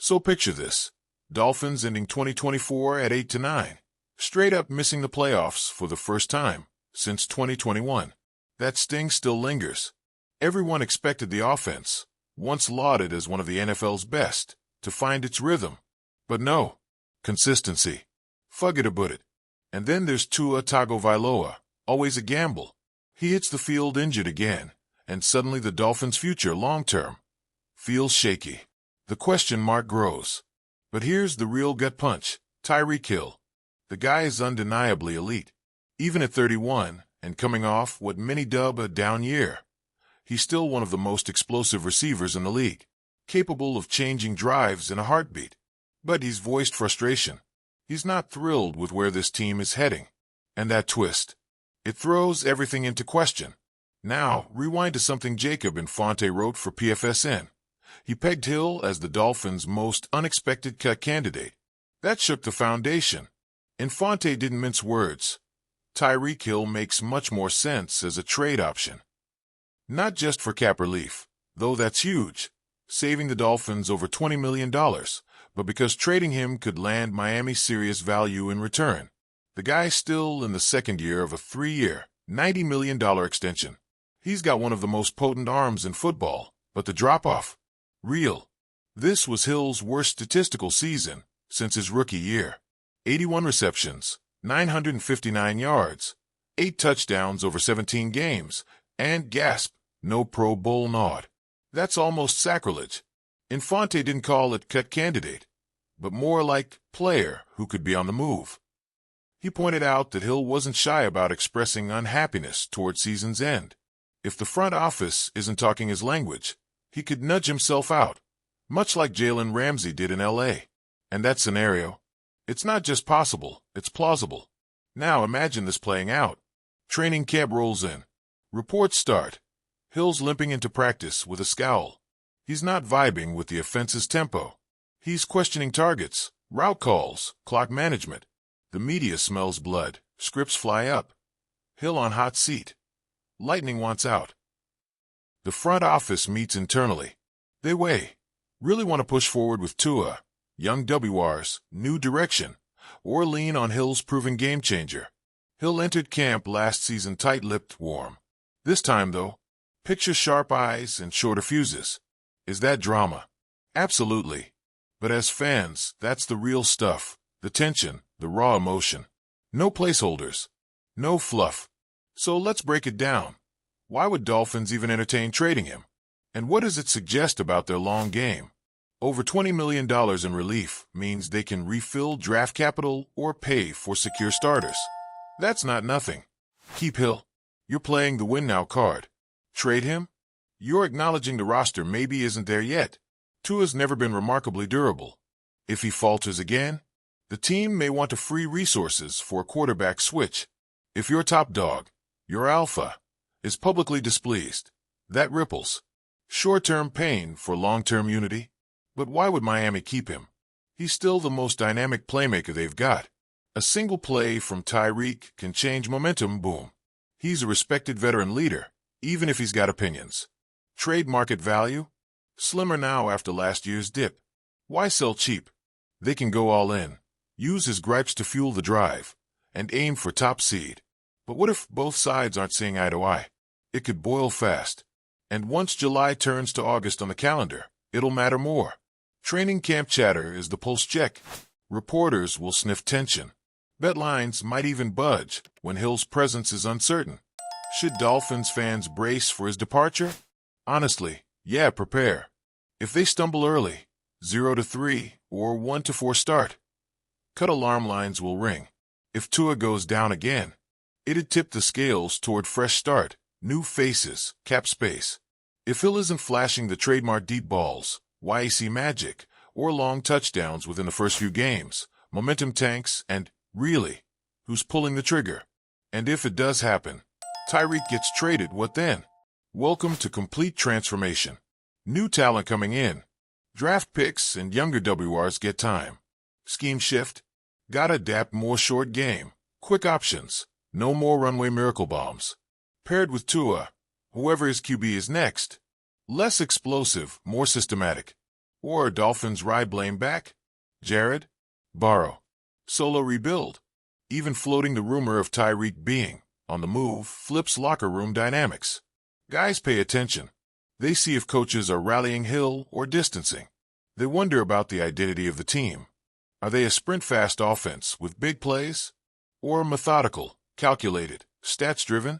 So picture this. Dolphins ending 2024 at 8-9. Straight up missing the playoffs for the first time since 2021. That sting still lingers. Everyone expected the offense, once lauded as one of the NFL's best, to find its rhythm. But no. Consistency. Forget about it. And then there's Tua Tagovailoa, always a gamble. He hits the field injured again, and suddenly the Dolphins' future long-term feels shaky. The question mark grows. But here's the real gut punch. Tyreek Hill. The guy is undeniably elite. Even at 31, and coming off what many dub a down year, he's still one of the most explosive receivers in the league, capable of changing drives in a heartbeat. But he's voiced frustration. He's not thrilled with where this team is heading. And that twist, it throws everything into question. Now, rewind to something Jacob Infante wrote for PFSN. He pegged Hill as the Dolphins' most unexpected cut candidate. That shook the foundation. Infante didn't mince words. Tyreek Hill makes much more sense as a trade option. Not just for cap relief, though that's huge, saving the Dolphins over $20 million, but because trading him could land Miami serious value in return. The guy's still in the second year of a 3-year, $90 million extension. He's got one of the most potent arms in football, but the drop-off? Real. This was Hill's worst statistical season since his rookie year. 81 receptions, 959 yards, 8 touchdowns over 17 games, and gasp, no Pro Bowl nod. That's almost sacrilege. Infante didn't call it cut candidate, but more like player who could be on the move. He pointed out that Hill wasn't shy about expressing unhappiness toward season's end. If the front office isn't talking his language, he could nudge himself out, much like Jalen Ramsey did in L.A. And that scenario, it's not just possible, it's plausible. Now imagine this playing out. Training camp rolls in. Reports start. Hill's limping into practice with a scowl. He's not vibing with the offense's tempo. He's questioning targets, route calls, clock management. The media smells blood. Scripts fly up. Hill on hot seat. Lightning wants out. The front office meets internally. They weigh. Really want to push forward with Tua, young WR's new direction, or lean on Hill's proven game changer. Hill entered camp last season tight-lipped, warm. This time, though, picture sharp eyes and shorter fuses. Is that drama? Absolutely. But as fans, that's the real stuff. The tension, the raw emotion. No placeholders. No fluff. So let's break it down. Why would Dolphins even entertain trading him? And what does it suggest about their long game? Over $20 million in relief means they can refill draft capital or pay for secure starters. That's not nothing. Keep Hill. You're playing the win-now card. Trade him? You're acknowledging the roster maybe isn't there yet. Tua's never been remarkably durable. If he falters again, the team may want to free resources for a quarterback switch. If your top dog, your alpha, is publicly displeased, that ripples. Short-term pain for long-term unity. But why would Miami keep him? He's still the most dynamic playmaker they've got. A single play from Tyreek can change momentum, boom. He's a respected veteran leader, even if he's got opinions. Trade market value? Slimmer now after last year's dip. Why sell cheap? They can go all in, use his gripes to fuel the drive, and aim for top seed. But what if both sides aren't seeing eye to eye? It could boil fast. And once July turns to August on the calendar, it'll matter more. Training camp chatter is the pulse check. Reporters will sniff tension. Bet lines might even budge when Hill's presence is uncertain. Should Dolphins fans brace for his departure? Honestly, yeah, prepare. If they stumble early, 0-3 or 1-4 start, cut alarm lines will ring. If Tua goes down again, it'd tip the scales toward fresh start, new faces, cap space. If Hill isn't flashing the trademark deep balls, YAC magic, or long touchdowns within the first few games, momentum tanks, and, really, who's pulling the trigger? And if it does happen, Tyreek gets traded, what then? Welcome to complete transformation. New talent coming in. Draft picks and younger WRs get time. Scheme shift. Gotta adapt more short game. Quick options. No more runway miracle bombs. Paired with Tua, whoever his QB is next. Less explosive, more systematic. Or Dolphins ride blame back? Jared? Borrow. Solo rebuild. Even floating the rumor of Tyreek being on the move flips locker room dynamics. Guys pay attention. They see if coaches are rallying hill or distancing. They wonder about the identity of the team. Are they a sprint-fast offense with big plays? Or methodical, calculated, stats-driven?